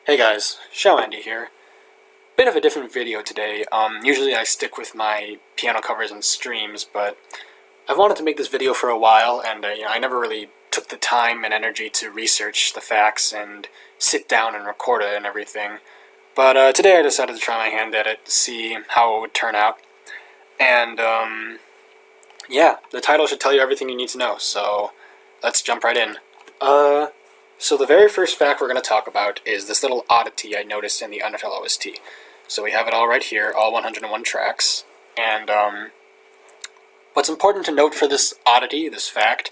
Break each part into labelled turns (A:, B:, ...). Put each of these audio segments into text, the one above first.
A: Hey guys, Shenanigans here. Bit of a different video today. Usually I stick with my piano covers and streams, but I've wanted to make this video for a while, and I never really took the time and energy to research the facts and sit down and record it and everything. But today I decided to try my hand at it to see how it would turn out. And yeah, the title should tell you everything you need to know, so let's jump right in. So the very first fact we're going to talk about is this little oddity I noticed in the Undertale OST. So we have it all right here, all 101 tracks, and what's important to note for this oddity, this fact,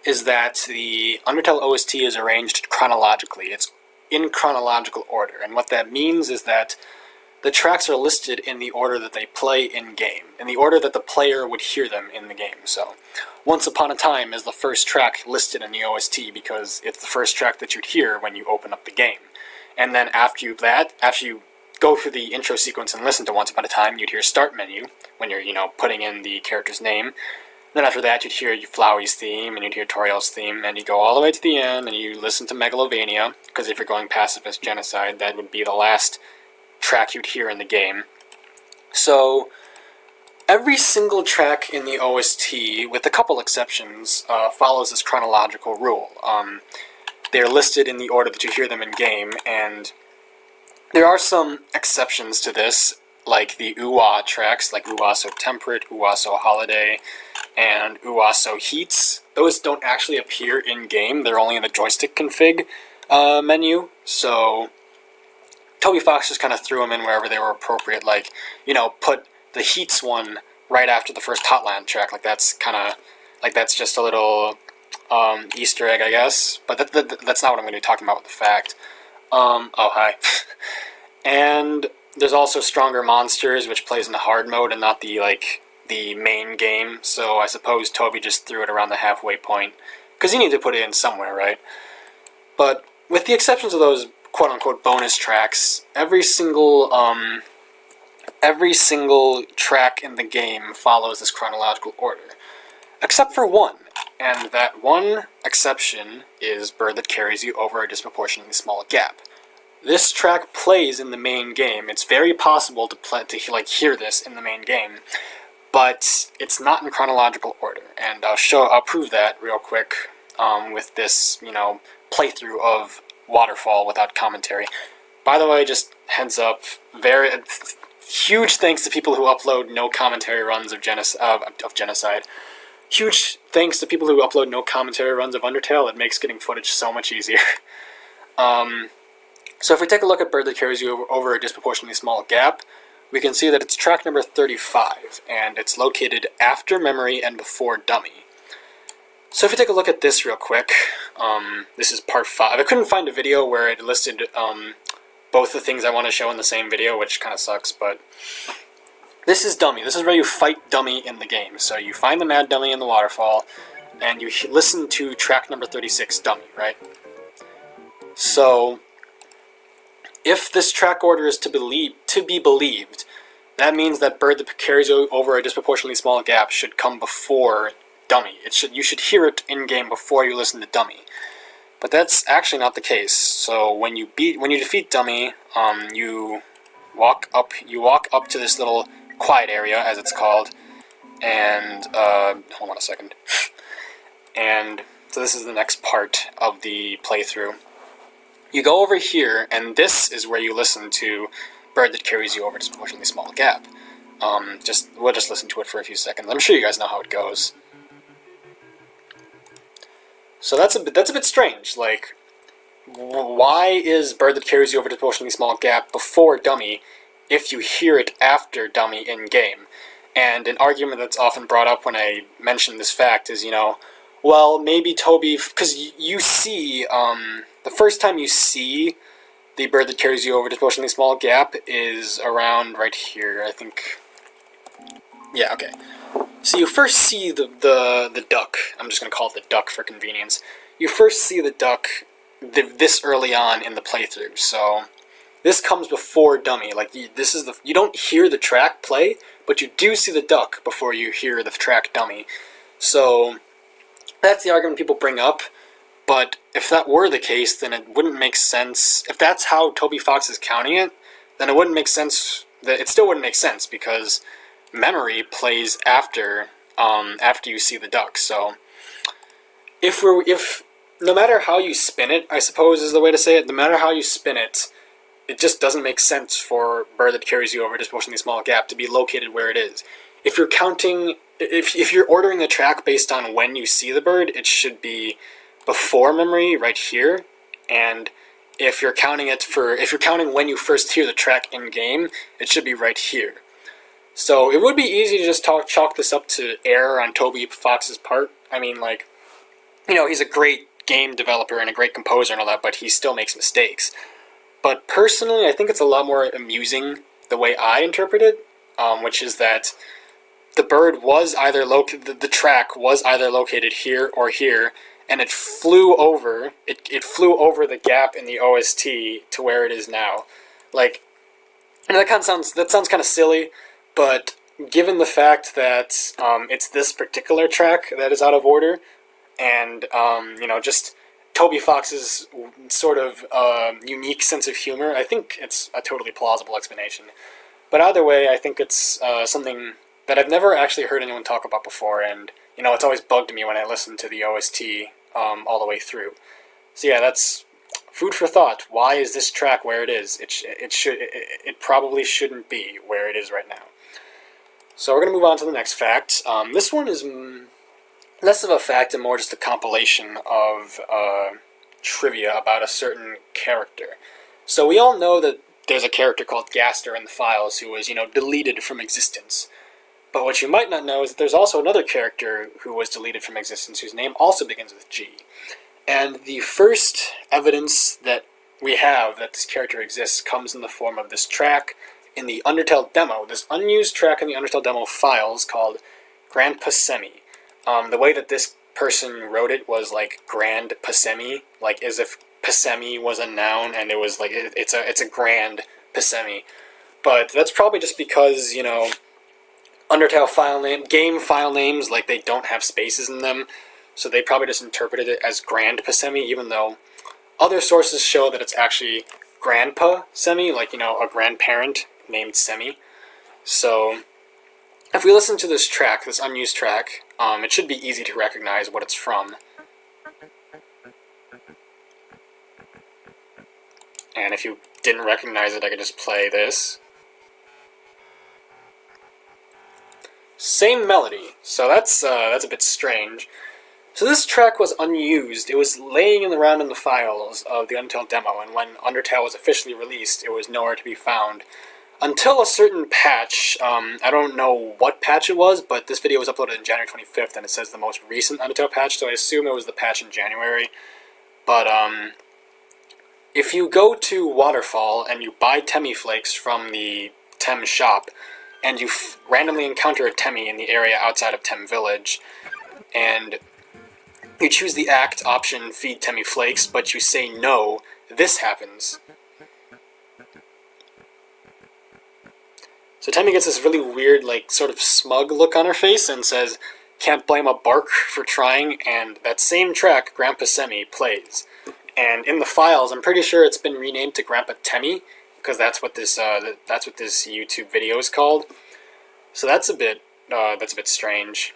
A: is that the Undertale OST is arranged chronologically. It's in chronological order, and what that means is that the tracks are listed in the order that they play in-game, in the order that the player would hear them in the game. So, Once Upon a Time is the first track listed in the OST because it's the first track that you'd hear when you open up the game. And then after you go through the intro sequence and listen to Once Upon a Time, you'd hear Start Menu, when you're, putting in the character's name. Then after that, you'd hear Flowey's theme, and you'd hear Toriel's theme, and you go all the way to the end, and you listen to Megalovania, because if you're going pacifist genocide, that would be the last track you'd hear in the game. So every single track in the OST, with a couple exceptions, follows this chronological rule. They're listed in the order that you hear them in game, and there are some exceptions to this, like the UA tracks, like UA So Temperate, UA So Holiday, and UA So Heats. Those don't actually appear in game, they're only in the joystick config menu, so Toby Fox just kind of threw them in wherever they were appropriate, like, put the Heats one right after the first Hotland track, that's just a little Easter egg, I guess, but that's not what I'm going to be talking about with the fact. Oh, hi. And there's also Stronger Monsters, which plays in the hard mode and not the main game, so I suppose Toby just threw it around the halfway point, because you need to put it in somewhere, right? But with the exceptions of those quote-unquote bonus tracks, every single track in the game follows this chronological order, except for one, and that one exception is Bird That Carries You Over a Disproportionately Small Gap. This track plays in the main game. It's very possible to hear this in the main game, but it's not in chronological order, and I'll prove that real quick with this playthrough of Waterfall without commentary. By the way, just heads up, huge thanks to people who upload no commentary runs of Genocide. Huge thanks to people who upload no commentary runs of Undertale. It makes getting footage so much easier. So if we take a look at Bird That Carries You Over a Disproportionately Small Gap, we can see that it's track number 35, and it's located after Memory and before Dummy. So if we take a look at this real quick, this is part 5. I couldn't find a video where it listed both the things I want to show in the same video, which kind of sucks, but this is Dummy. This is where you fight Dummy in the game. So you find the Mad Dummy in the waterfall, and you listen to track number 36, Dummy, right? So if this track order is to be believed, that means that Bird That Carries You Over a Disproportionately Small Gap should come before Dummy. You should hear it in-game before you listen to Dummy. But that's actually not the case. So when you defeat Dummy, you walk up to this little quiet area, as it's called, and hold on a second. And so this is the next part of the playthrough. You go over here, and this is where you listen to Bird That Carries You Over a Disproportionately Small Gap. We'll just listen to it for a few seconds. I'm sure you guys know how it goes. So that's a bit strange. Why is Bird That Carries You Over a Disproportionately Small Gap before Dummy if you hear it after Dummy in-game? And an argument that's often brought up when I mention this fact is, well, maybe Toby, because you see, the first time you see the Bird That Carries You Over a Disproportionately Small Gap is around right here, I think. Yeah, okay. So you first see the duck. I'm just going to call it the duck for convenience. You first see the duck this early on in the playthrough, so this comes before Dummy. You don't hear the track play, but you do see the duck before you hear the track Dummy. So that's the argument people bring up. But if that were the case, then it wouldn't make sense. If that's how Toby Fox is counting it, then it wouldn't make sense. It still wouldn't make sense because memory plays after you see the duck. So if no matter how you spin it, I suppose is the way to say it. No matter how you spin it, it just doesn't make sense for bird that carries you over a disproportionately small gap to be located where it is. If you're counting, if you're ordering the track based on when you see the bird, it should be before memory, right here. And if you're counting when you first hear the track in game, it should be right here. So it would be easy to just chalk this up to error on Toby Fox's part. I mean, like, he's a great game developer and a great composer and all that, but he still makes mistakes. But personally, I think it's a lot more amusing the way I interpret it, which is that the bird was either the track was either located here or here, and it flew over the gap in the OST to where it is now. Like, that sounds kind of silly, but given the fact that it's this particular track that is out of order, and just Toby Fox's sort of unique sense of humor, I think it's a totally plausible explanation. But either way, I think it's something that I've never actually heard anyone talk about before, and it's always bugged me when I listen to the OST all the way through. So yeah, that's food for thought. Why is this track where it is? It probably shouldn't be where it is right now. So we're going to move on to the next fact. This one is less of a fact and more just a compilation of trivia about a certain character. So we all know that there's a character called Gaster in the files who was, deleted from existence. But what you might not know is that there's also another character who was deleted from existence whose name also begins with G. And the first evidence that we have that this character exists comes in the form of this track in the Undertale demo, this unused track in the Undertale demo files called Grand Passemi. The way that this person wrote it was like Grand Passemi, like as if Passemi was a noun and it was like it's a Grand Passemi. But that's probably just because, Undertale game file names, like, they don't have spaces in them, so they probably just interpreted it as Grand Passemi, even though other sources show that it's actually Grandpa Semi, like, a grandparent named Semi. So if we listen to this track, this unused track, it should be easy to recognize what it's from. And if you didn't recognize it, I could just play this. Same melody, so that's a bit strange. So this track was unused. It was laying around in the files of the Untitled demo, and when Undertale was officially released, it was nowhere to be found. Until a certain patch, I don't know what patch it was, but this video was uploaded on January 25th, and it says the most recent Undertale patch, so I assume it was the patch in January. But, if you go to Waterfall and you buy Temmie Flakes from the Tem shop, and you randomly encounter a Temmie in the area outside of Tem Village, and you choose the Act option, Feed Temmie Flakes, but you say no, this happens. So Temmie gets this really weird, like, sort of smug look on her face and says, "Can't blame a bark for trying," and that same track, Grandpa Semi, plays. And in the files, I'm pretty sure it's been renamed to Grandpa Temmie, because that's what this YouTube video is called. So that's a bit strange.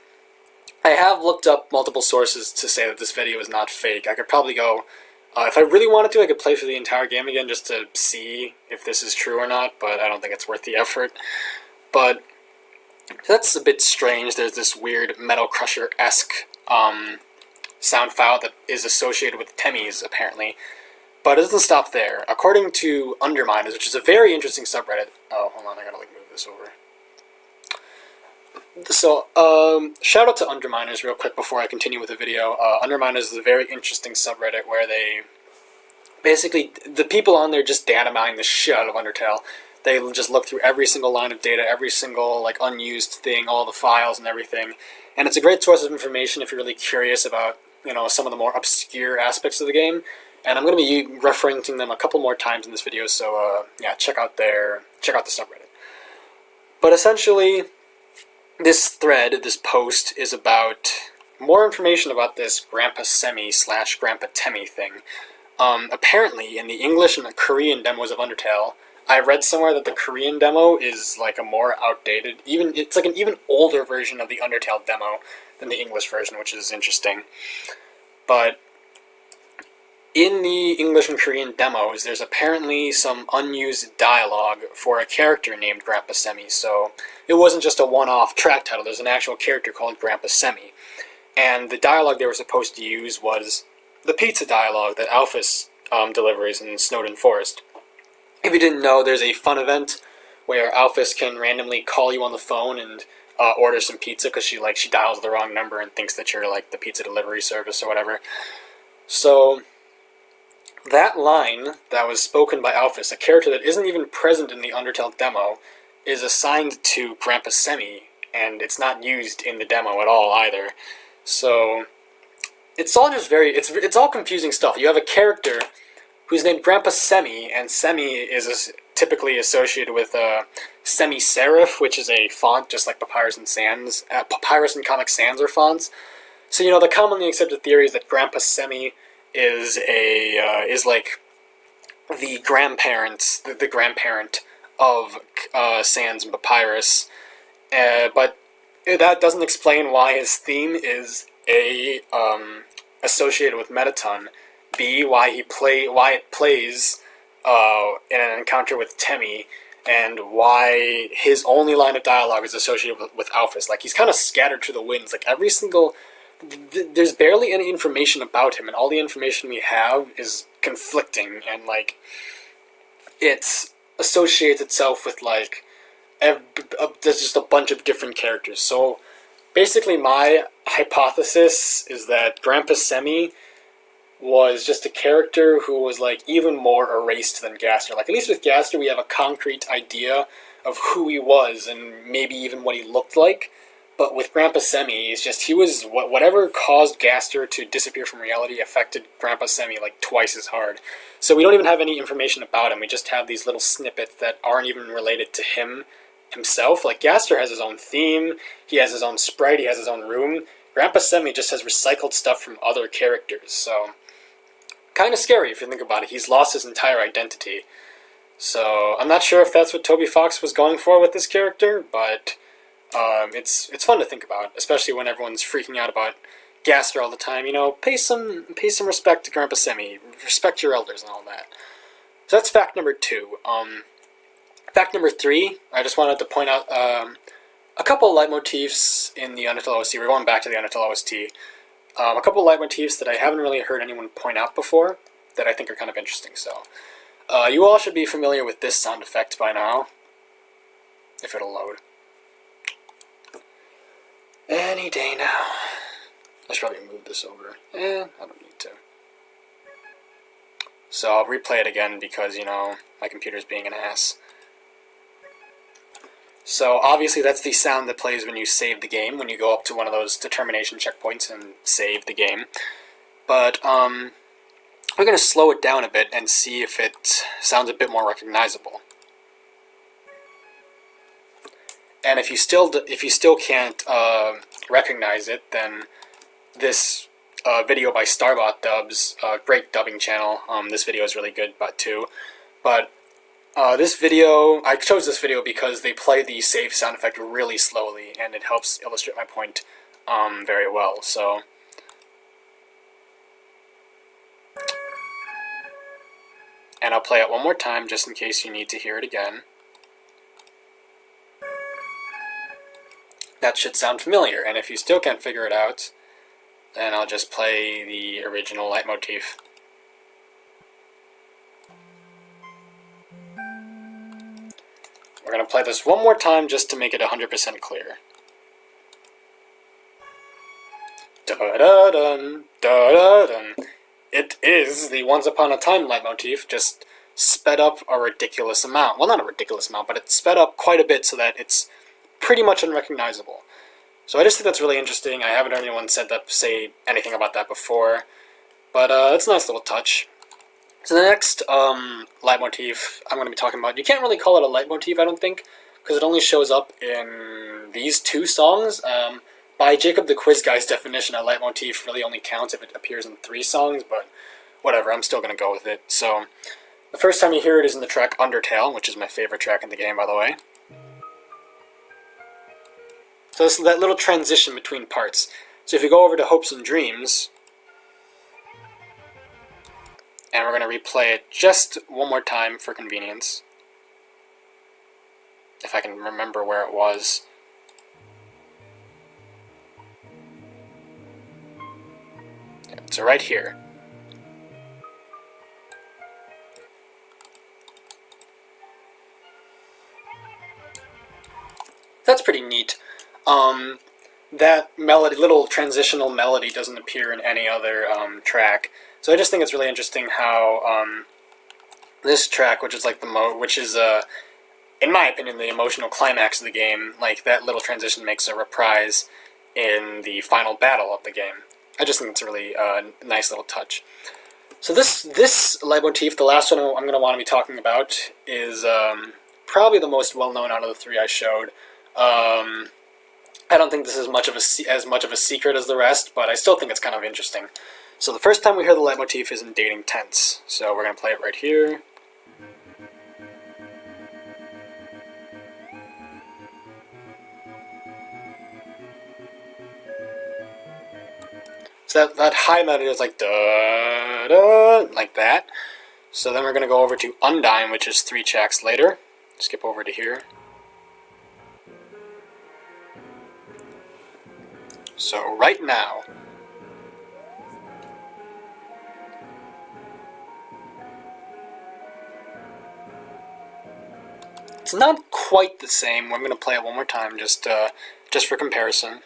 A: I have looked up multiple sources to say that this video is not fake. I could probably go, if I really wanted to, I could play through the entire game again just to see if this is true or not, but I don't think it's worth the effort. But that's a bit strange. There's this weird Metal Crusher-esque sound file that is associated with Temmies, apparently. But it doesn't stop there. According to Underminers, which is a very interesting subreddit... Oh, hold on, I gotta, move this over. So, shout out to Underminers real quick before I continue with the video. Underminers is a very interesting subreddit where they... Basically, the people on there just data mine the shit out of Undertale. They just look through every single line of data, every single, unused thing, all the files and everything. And it's a great source of information if you're really curious about, some of the more obscure aspects of the game. And I'm going to be referencing them a couple more times in this video, so yeah, check out the subreddit. But essentially, this thread, this post, is about more information about this Grandpa Semi / Grandpa Temmie thing. Apparently, in the English and the Korean demos of Undertale, I read somewhere that the Korean demo is like a more outdated, it's like an even older version of the Undertale demo than the English version, which is interesting. But in the English and Korean demos, there's apparently some unused dialogue for a character named Grandpa Semi, so it wasn't just a one-off track title, there's an actual character called Grandpa Semi. And the dialogue they were supposed to use was the pizza dialogue that Alphys delivers in Snowdin Forest. If you didn't know, there's a fun event where Alphys can randomly call you on the phone and order some pizza because she dials the wrong number and thinks that you're like the pizza delivery service or whatever. So that line that was spoken by Alphys, a character that isn't even present in the Undertale demo, is assigned to Grandpa Semi, and it's not used in the demo at all either. So it's all just it's all confusing stuff. You have a character who's named Grandpa Semi, and Semi is typically associated with semi-serif, which is a font just like Papyrus and Comic Sans are fonts. So the commonly accepted theory is that Grandpa Semi is like the grandparent of Sans and Papyrus, but that doesn't explain why his theme is A, associated with Metaton, B, why it plays in an encounter with Temmie, and why his only line of dialogue is associated with Alphys. Like, he's kind of scattered to the winds. Like, there's barely any information about him, and all the information we have is conflicting, and it associates itself with there's just a bunch of different characters. So basically my hypothesis is that Grandpa Semi was just a character who was even more erased than Gaster. At least with Gaster we have a concrete idea of who he was and maybe even what he looked like. But with Grandpa Semi, he was whatever caused Gaster to disappear from reality affected Grandpa Semi twice as hard. So we don't even have any information about him. We just have these little snippets that aren't even related to him himself. Gaster has his own theme, he has his own sprite, he has his own room. Grandpa Semi just has recycled stuff from other characters. So kind of scary if you think about it. He's lost his entire identity. So I'm not sure if that's what Toby Fox was going for with this character, but it's fun to think about, especially when everyone's freaking out about Gaster all the time. Pay some respect to Grandpa Semi, respect your elders and all that. So that's fact number 2. Fact number 3, I just wanted to point out a couple leitmotifs in the Undertale OST. We're going back to the Undertale OST. A couple leitmotifs that I haven't really heard anyone point out before that I think are kind of interesting. So you all should be familiar with this sound effect by now, if it'll load. Any day now. I should probably move this over. I don't need to. So I'll replay it again because, my computer's being an ass. So obviously that's the sound that plays when you save the game, when you go up to one of those determination checkpoints and save the game. But we're going to slow it down a bit and see if it sounds a bit more recognizable. And if you still can't recognize it, then this video by Starbot Dubs, great dubbing channel. This video is really good, too. But this video, I chose this video because they play the save sound effect really slowly, and it helps illustrate my point very well. So and I'll play it one more time just in case you need to hear it again. That should sound familiar, and if you still can't figure it out, then I'll just play the original leitmotif. We're going to play this one more time just to make it 100% clear. Da-da-dun, da-da-dun. It is the Once Upon a Time leitmotif, just sped up a ridiculous amount. Well, not a ridiculous amount, but it's sped up quite a bit so that it's pretty much unrecognizable. So I just think that's really interesting. I haven't heard anyone say anything about that before, but it's a nice little touch. So the next leitmotif I'm going to be talking about, you can't really call it a leitmotif, I don't think, because it only shows up in these 2 songs, By Jacob the Quiz Guy's definition, a leitmotif really only counts if it appears in 3 songs, but whatever, I'm still going to go with it. So, the first time you hear it is in the track Undertale, which is my favorite track in the game, by the way. So this is that little transition between parts. So if you go over to Hopes and Dreams, and we're going to replay it just one more time for convenience, if I can remember where it was. So right here. That's pretty neat. That melody, little transitional melody, doesn't appear in any other track. So I just think it's really interesting how this track, which is like in my opinion, the emotional climax of the game, like that little transition makes a reprise in the final battle of the game. I just think it's a really nice little touch. So this leitmotif, the last one I'm going to want to be talking about, is probably the most well-known out of the 3 I showed. I don't think this is as much of a secret as the rest, but I still think it's kind of interesting. So the first time we hear the leitmotif is in Dating Tense. So we're going to play it right here. So that high melody is like da da, like that. So then we're going to go over to Undine, which is 3 tracks later. Skip over to here. So right now, it's not quite the same. I'm going to play it one more time just for comparison.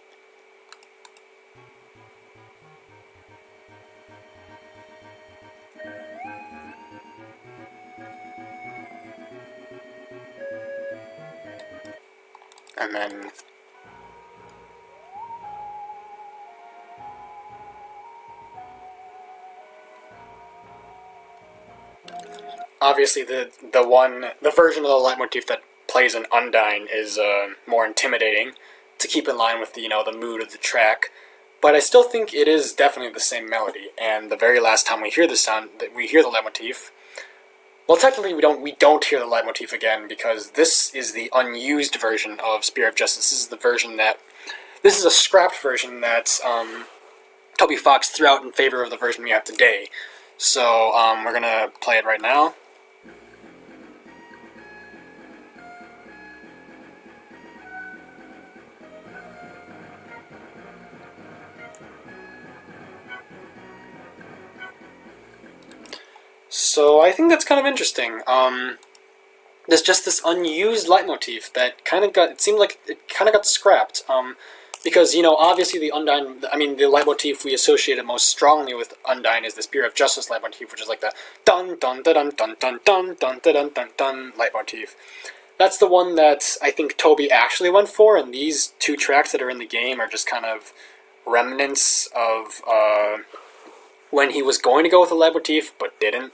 A: And then obviously the version of the leitmotif that plays in Undine is more intimidating to keep in line with the mood of the track. But I still think it is definitely the same melody. And the very last time we hear the leitmotif, well, technically we don't hear the leitmotif again, because this is the unused version of Spear of Justice. This is a scrapped version that Toby Fox threw out in favor of the version we have today. So we're gonna play it right now. So I think that's kind of interesting. There's just this unused leitmotif that it seemed like it kind of got scrapped. Because, obviously the leitmotif we associated most strongly with Undine is the Spear of Justice leitmotif, which is like the dun dun dun dun dun dun dun dun dun dun dun leitmotif. That's the one that I think Toby actually went for, and these 2 tracks that are in the game are just kind of remnants of when he was going to go with a leitmotif but didn't.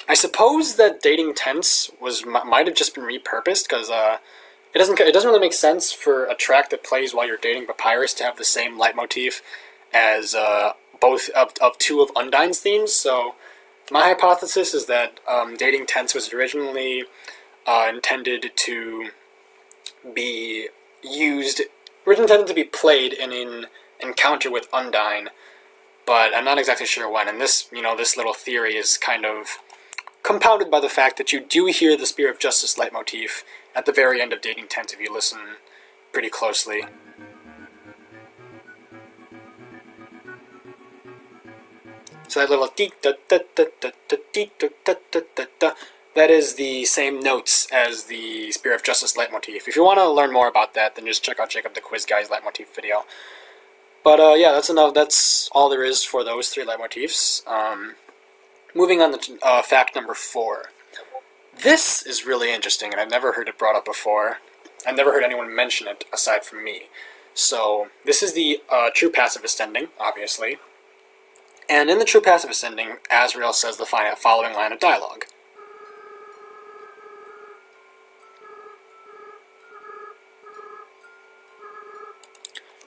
A: I suppose that Dating Tense might have just been repurposed, because it doesn't really make sense for a track that plays while you're dating Papyrus to have the same leitmotif as both of 2 of Undine's themes. So my hypothesis is that Dating Tense was originally intended to be played in an encounter with Undine, but I'm not exactly sure when. And this little theory is kind of compounded by the fact that you do hear the Spear of Justice leitmotif at the very end of Dating Tense if you listen pretty closely. So that little that is the same notes as the Spear of Justice leitmotif. If you want to learn more about that, then just check out Jacob the Quiz Guy's leitmotif video. But yeah, that's enough. That's all there is for those 3 leitmotifs. Moving on to fact number 4. This is really interesting, and I've never heard it brought up before. I've never heard anyone mention it aside from me. So this is the true passive ascending, obviously. And in the true passive ascending, Azrael says the following line of dialogue.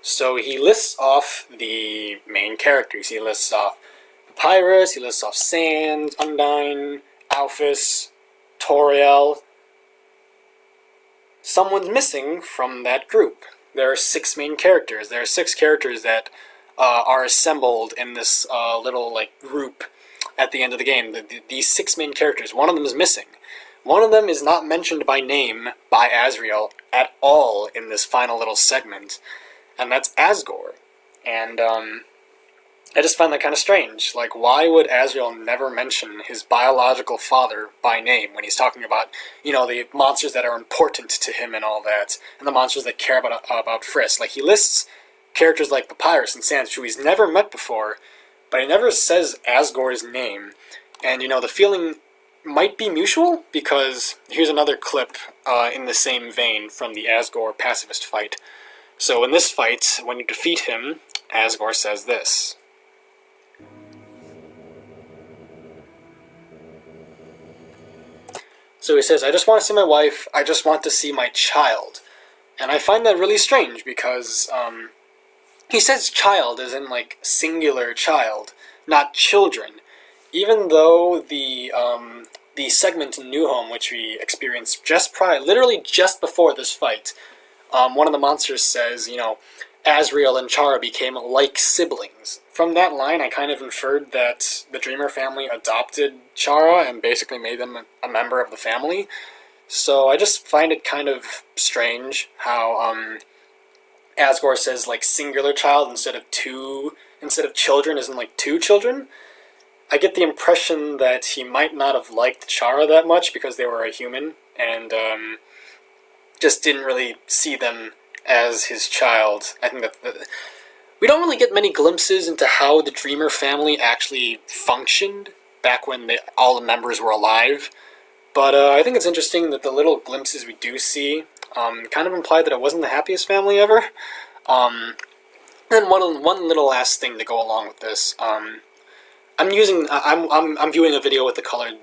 A: So he lists off the main characters. He lists off Papyrus, he lists off Sans, Undyne, Alphys, Toriel. Someone's missing from that group. There are 6 main characters. There are 6 characters that are assembled in this little group at the end of the game. These 6 main characters, one of them is missing. One of them is not mentioned by name by Asriel at all in this final little segment, and that's Asgore. And I just find that kind of strange. Like, why would Asriel never mention his biological father by name when he's talking about, the monsters that are important to him and all that, and the monsters that care about Frisk? Like, he lists characters like Papyrus and Sans, who he's never met before, but he never says Asgore's name. And, the feeling might be mutual, because here's another clip in the same vein from the Asgore pacifist fight. So in this fight, when you defeat him, Asgore says this. So he says, "I just want to see my wife, I just want to see my child." And I find that really strange, because he says child as in, singular child, not children. Even though the segment in New Home, which we experienced literally just before this fight, one of the monsters says, Asriel and Chara became like siblings. From that line, I kind of inferred that the Dreemurr family adopted Chara and basically made them a member of the family. So I just find it kind of strange how Asgore says singular child instead of children, isn't 2 children. I get the impression that he might not have liked Chara that much because they were a human, and just didn't really see them as his child. I think that we don't really get many glimpses into how the Dreemurr family actually functioned back when all the members were alive. But I think it's interesting that the little glimpses we do see kind of imply that it wasn't the happiest family ever. And one little last thing to go along with this. I'm viewing a video with the colored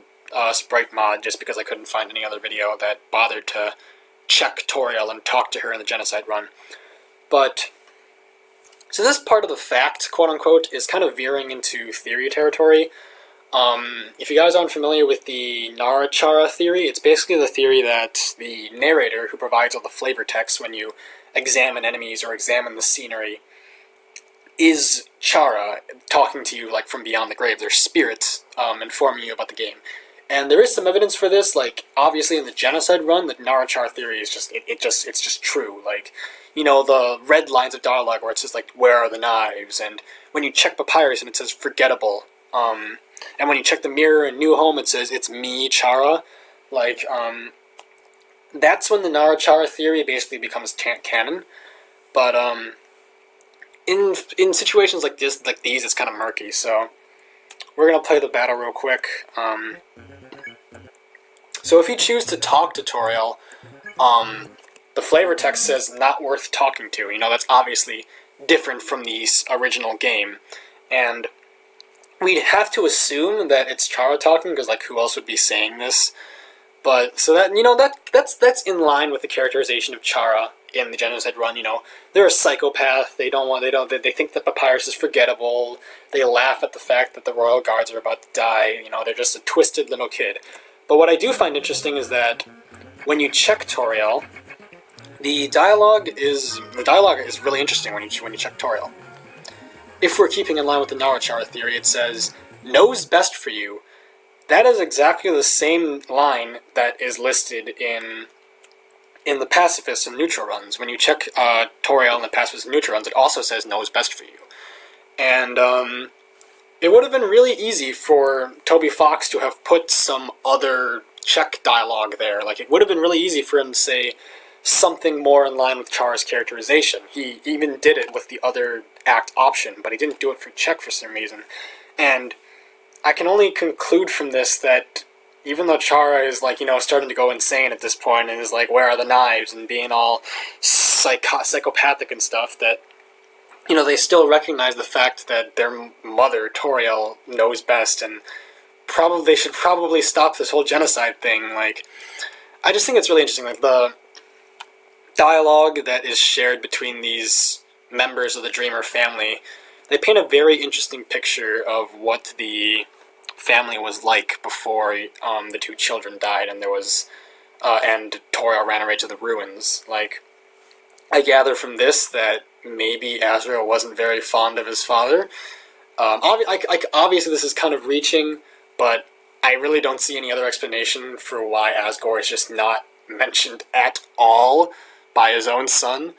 A: sprite mod just because I couldn't find any other video that bothered to check Toriel and talk to her in the genocide run. But so this part of the fact, quote unquote, is kind of veering into theory territory. If you guys aren't familiar with the Narachara theory, it's basically the theory that the narrator, who provides all the flavor text when you examine enemies or examine the scenery, is Chara talking to you from beyond the grave. Their spirits informing you about the game. And there is some evidence for this, obviously in the genocide run, the Narachara theory is it's just true. The red lines of dialogue where it says where are the knives, and when you check Papyrus and it says forgettable, and when you check the mirror in New Home it says it's me, Chara, that's when the Narachara theory basically becomes canon. But in situations like these, it's kind of murky, so we're gonna play the battle real quick. So if you choose to talk to Toriel, the flavor text says not worth talking to. That's obviously different from the original game, and we'd have to assume that it's Chara talking, because who else would be saying this? But so that that's in line with the characterization of Chara in the genocide run. They're a psychopath. They think that Papyrus is forgettable. They laugh at the fact that the royal guards are about to die. They're just a twisted little kid. But what I do find interesting is that when you check Toriel, the dialogue is really interesting when you check Toriel. If we're keeping in line with the Narachara theory, it says, "knows best for you." That is exactly the same line that is listed in the pacifist and neutral runs. When you check Toriel in the pacifist and neutral runs, it also says "knows best for you." And it would have been really easy for Toby Fox to have put some other check dialogue there. It would have been really easy for him to say something more in line with Chara's characterization. He even did it with the other act option, but he didn't do it for check for some reason. And I can only conclude from this that even though Chara is starting to go insane at this point and is where are the knives, and being all psychopathic and stuff, that they still recognize the fact that their mother, Toriel, knows best, and they should probably stop this whole genocide thing. I just think it's really interesting. The dialogue that is shared between these members of the Dreemurr family, they paint a very interesting picture of what the family was like before the two children died, and and Toriel ran away to the ruins. Like, I gather from this that maybe Azrael wasn't very fond of his father. Obviously, this is kind of reaching, but I really don't see any other explanation for why Asgore is just not mentioned at all by his own son.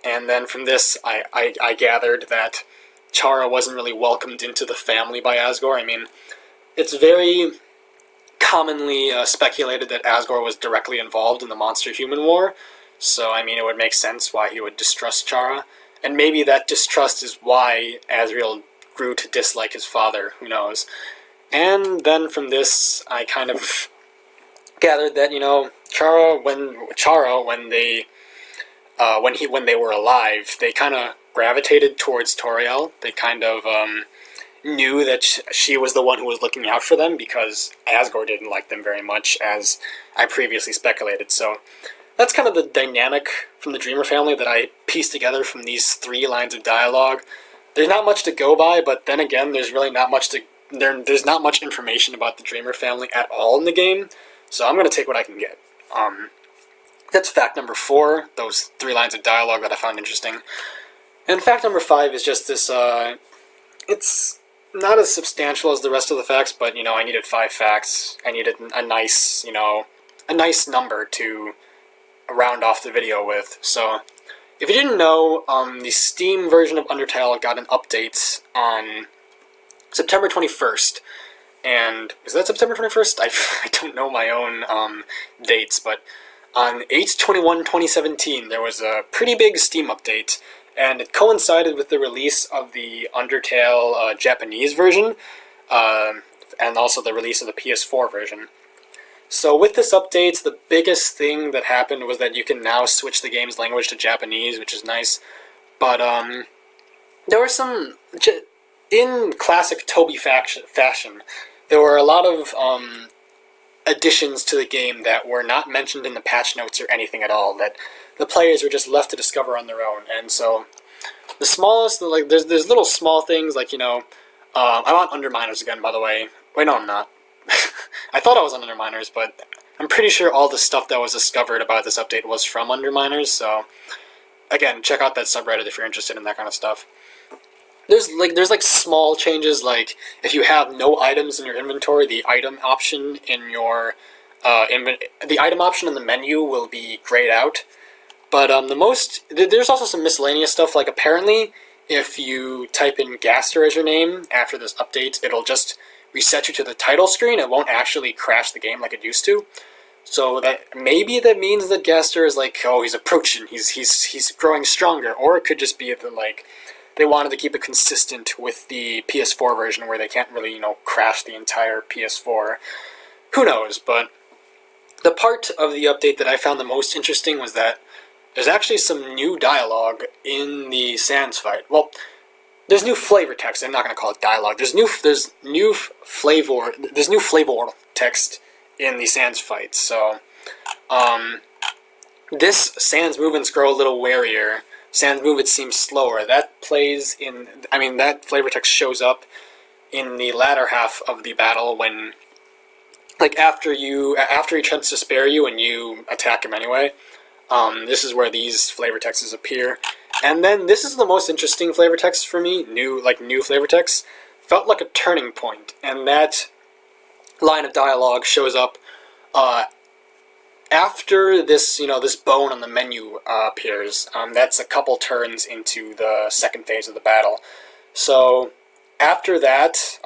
A: And then from this, I gathered that Chara wasn't really welcomed into the family by Asgore. I mean, it's very commonly speculated that Asgore was directly involved in the monster-human war, so, I mean, it would make sense why he would distrust Chara. And maybe that distrust is why Azrael grew to dislike his father, who knows. And then from this, I kind of gathered that, you know, when they were alive, they kind of gravitated towards Toriel. They kind of knew that she was the one who was looking out for them, because Asgore didn't like them very much, as I previously speculated. So that's kind of the dynamic from the Dreemurr family that I pieced together from these 3 lines of dialogue. There's not much to go by, but then again, there's really not much there's not much information about the Dreemurr family at all in the game, so I'm going to take what I can get. That's fact number 4, those 3 lines of dialogue that I found interesting. And fact number 5 is just this, it's not as substantial as the rest of the facts, but, you know, I needed 5 facts. I needed a nice number to round off the video with. So, if you didn't know, the Steam version of Undertale got an update on September 21st. And, is that September 21st? I don't know my own dates, but on 8/21/2017, there was a pretty big Steam update, and it coincided with the release of the Undertale Japanese version, and also the release of the PS4 version. So with this update, the biggest thing that happened was that you can now switch the game's language to Japanese, which is nice. But there were some, in classic Toby fashion, there were a lot of additions to the game that were not mentioned in the patch notes or anything at all, that the players were just left to discover on their own. And so the smallest, like, there's little small things, like, you know, I'm on Underminers again, by the way. Wait, no, I'm not. I thought I was on Underminers, but I'm pretty sure all the stuff that was discovered about this update was from Underminers, so again, check out that subreddit if you're interested in that kind of stuff. There's small changes, like if you have no items in your inventory, the item option in your the item option in the menu will be grayed out. But there's also some miscellaneous stuff, like apparently if you type in Gaster as your name after this update, it'll just reset you to the title screen. It won't actually crash the game like it used to. So maybe that means that Gaster is like, oh, he's approaching, he's growing stronger, or it could just be that, like, they wanted to keep it consistent with the PS4 version where they can't really, you know, crash the entire PS4. Who knows? But the part of the update that I found the most interesting was that there's actually some new dialogue in the Sans fight. Well, there's new flavor text. I'm not going to call it dialogue. There's new flavor text in the Sans fight. So, this Sans movements grow a little warier. Sans movement seems slower. That that flavor text shows up in the latter half of the battle when, like, after he attempts to spare you and you attack him anyway. This is where these flavor texts appear. And then this is the most interesting flavor text for me, new flavor text. Felt like a turning point, and that line of dialogue shows up after this, this bone on the menu appears. That's a couple turns into the second phase of the battle. So after that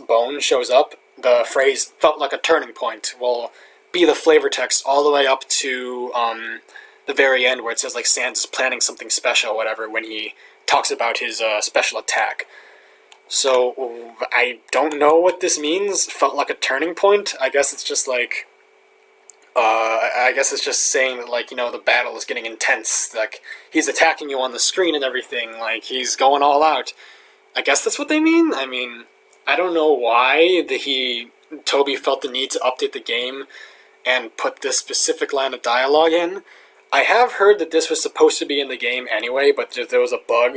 A: bone shows up, the phrase "felt like a turning point" will be the flavor text all the way up to the very end, where it says, like, Sans is planning something special, whatever, when he talks about his special attack. So I don't know what this means. Felt like a turning point. I guess it's just like, saying that, like, the battle is getting intense. Like, he's attacking you on the screen and everything. Like, he's going all out. I guess that's what they mean. I mean, I don't know why Toby felt the need to update the game and put this specific line of dialogue in. I have heard that this was supposed to be in the game anyway, but there was a bug,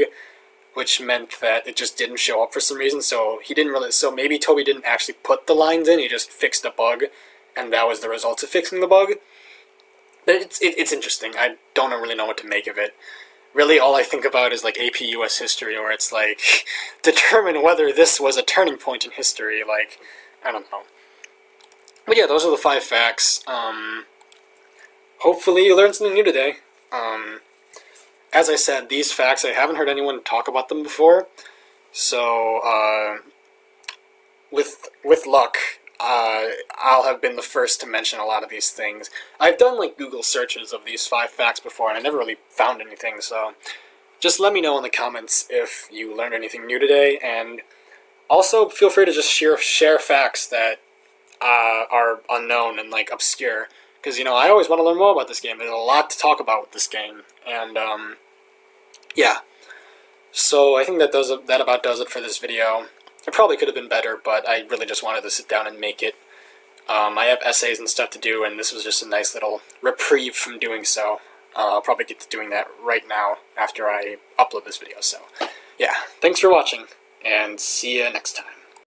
A: which meant that it just didn't show up for some reason, so he didn't really, so maybe Toby didn't actually put the lines in, he just fixed a bug, and that was the result of fixing the bug. But it's interesting. I don't really know what to make of it. Really, all I think about is like AP US history, where it's like, determine whether this was a turning point in history, like, I don't know. But yeah, those are the 5 facts. Hopefully you learned something new today. As I said, these facts, I haven't heard anyone talk about them before, so, with luck, I'll have been the first to mention a lot of these things. I've done, like, Google searches of these 5 facts before, and I never really found anything, so just let me know in the comments if you learned anything new today, and also feel free to just share facts that are unknown and, like, obscure, because, you know, I always want to learn more about this game. There's a lot to talk about with this game, and, yeah. So I think that about does it for this video. It probably could have been better, but I really just wanted to sit down and make it. I have essays and stuff to do, and this was just a nice little reprieve from doing so. I'll probably get to doing that right now after I upload this video, so yeah. Thanks for watching, and see you next time.